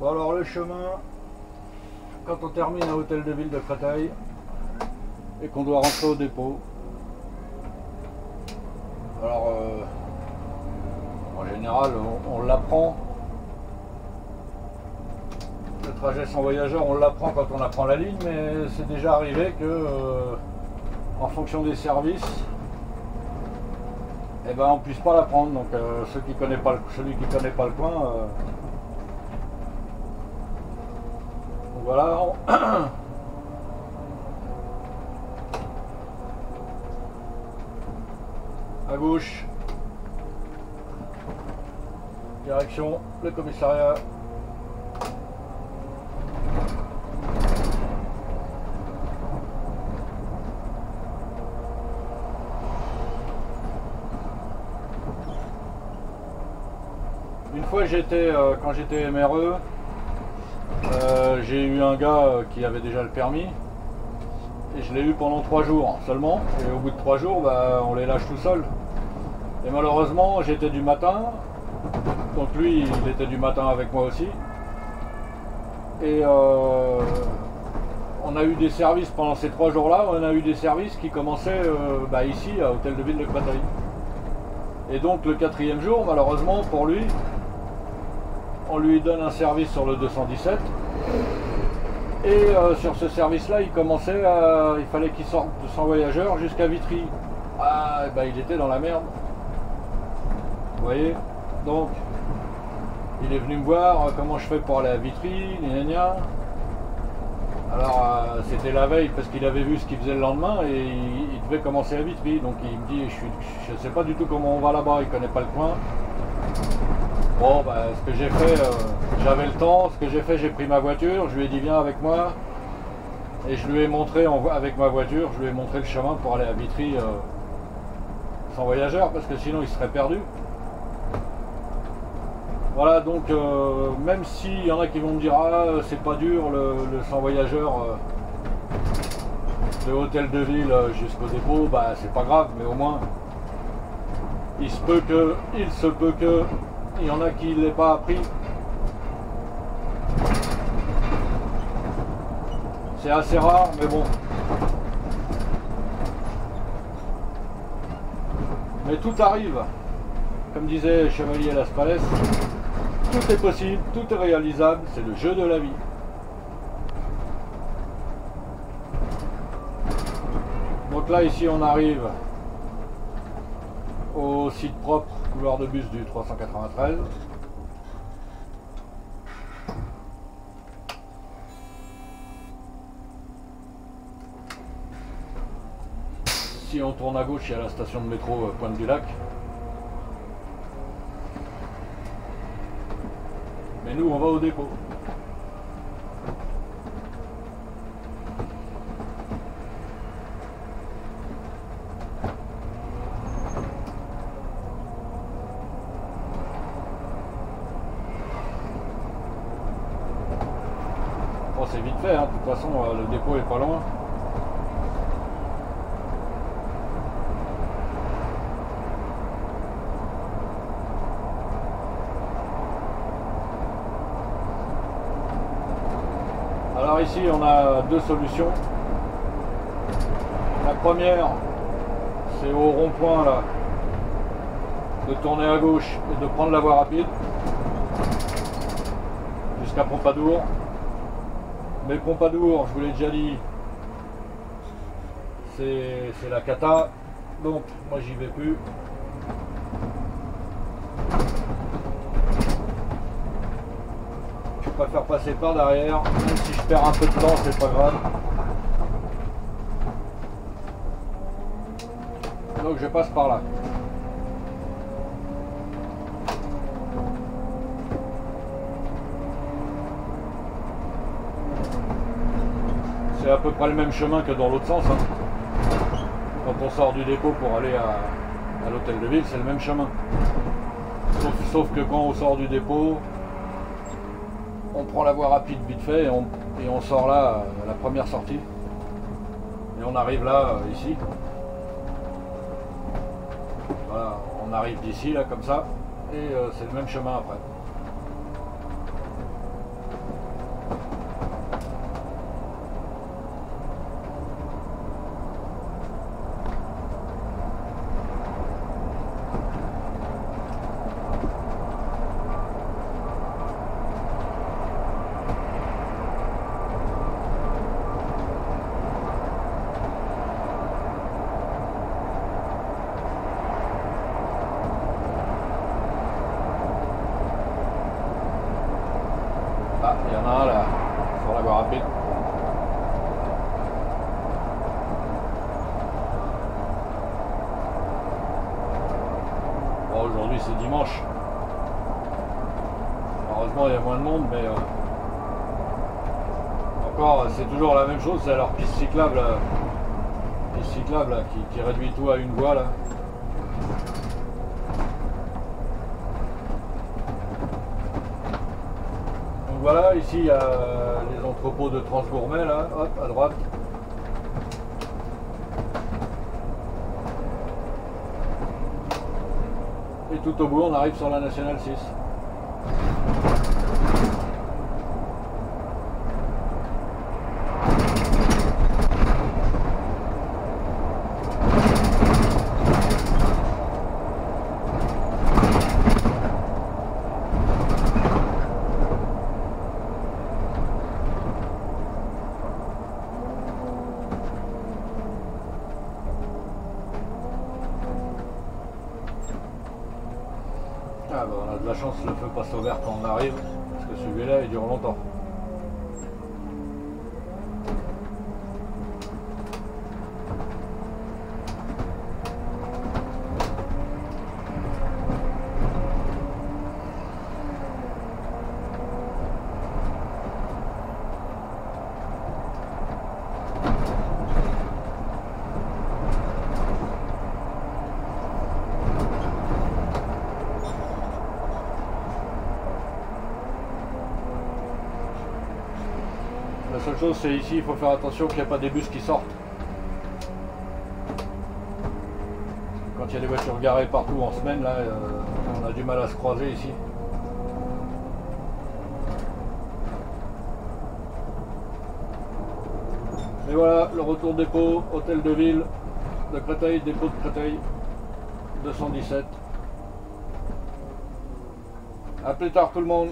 Bon alors le chemin, quand on termine à Hôtel de Ville de Créteil et qu'on doit rentrer au dépôt, alors en général on l'apprend, le trajet sans voyageur on l'apprend quand on apprend la ligne, mais c'est déjà arrivé que en fonction des services, eh ben, on ne puisse pas l'apprendre. Donc celui qui connaît pas le coin, voilà. À gauche, direction le commissariat. Une fois quand j'étais MRE, j'ai eu un gars qui avait déjà le permis et je l'ai eu pendant 3 jours seulement, et au bout de 3 jours bah, on les lâche tout seul, et malheureusement j'étais du matin, donc lui il était du matin avec moi aussi, et on a eu des services pendant ces 3 jours là, on a eu des services qui commençaient bah, ici à Hôtel de Ville de Créteil, et donc le 4e jour malheureusement pour lui, on lui donne un service sur le 217 et sur ce service là il fallait qu'il sorte de son voyageur jusqu'à Vitry. Ah bah il était dans la merde, vous voyez. Donc il est venu me voir comment je fais pour aller à Vitry, gna gna. Alors c'était la veille parce qu'il avait vu ce qu'il faisait le lendemain et il devait commencer à Vitry, donc il me dit je sais pas du tout comment on va là-bas, il connaît pas le coin. Bon, bah, ce que j'ai fait, j'avais le temps, ce que j'ai fait, j'ai pris ma voiture, je lui ai dit viens avec moi, et je lui ai montré, avec ma voiture, je lui ai montré le chemin pour aller à Vitry sans voyageur, parce que sinon il serait perdu. Voilà, donc même s'il y en a qui vont me dire ah c'est pas dur le sans voyageur de Hôtel de Ville jusqu'au dépôt, bah c'est pas grave, mais au moins il se peut que il y en a qui ne l'aient pas appris. C'est assez rare, mais bon. Mais tout arrive. Comme disait Chevalier Las Palais, tout est possible, tout est réalisable, c'est le jeu de la vie. Donc là, ici, on arrive au site propre couloir de bus du 393. Si on tourne à gauche, il y a la station de métro Pointe du Lac. Mais nous, on va au dépôt. Bon, c'est vite fait, hein. De toute façon, le dépôt est pas loin. Alors ici, on a 2 solutions. La première, c'est au rond-point là, de tourner à gauche et de prendre la voie rapide jusqu'à Pompadour. Mais Pompadour, je vous l'ai déjà dit, c'est la cata, donc moi j'y vais plus. Je préfère passer par derrière, même si je perds un peu de temps, c'est pas grave. Donc je passe par là. C'est à peu près le même chemin que dans l'autre sens, hein. Quand on sort du dépôt pour aller à l'hôtel de ville, c'est le même chemin. Sauf que quand on sort du dépôt, on prend la voie rapide vite fait et on sort là à la première sortie. Et on arrive là, ici. Voilà, on arrive d'ici, là, comme ça. Et c'est le même chemin après. Ah, il y en a un là, sur la voie rapide. Bon, aujourd'hui c'est dimanche. Heureusement il y a moins de monde, mais encore c'est toujours la même chose, c'est leur piste cyclable là, qui réduit tout à une voie là. Donc voilà, ici il y a les entrepôts de Transgourmet là, hop, à droite. Et tout au bout on arrive sur la Nationale 6. Ah bah on a de la chance, le feu passe au vert quand on arrive, parce que celui-là il dure longtemps. La seule chose c'est ici, il faut faire attention qu'il n'y ait pas des bus qui sortent. Quand il y a des voitures garées partout en semaine, là, on a du mal à se croiser ici. Et voilà, le retour dépôt, hôtel de ville de Créteil, dépôt de Créteil, 217. A plus tard tout le monde.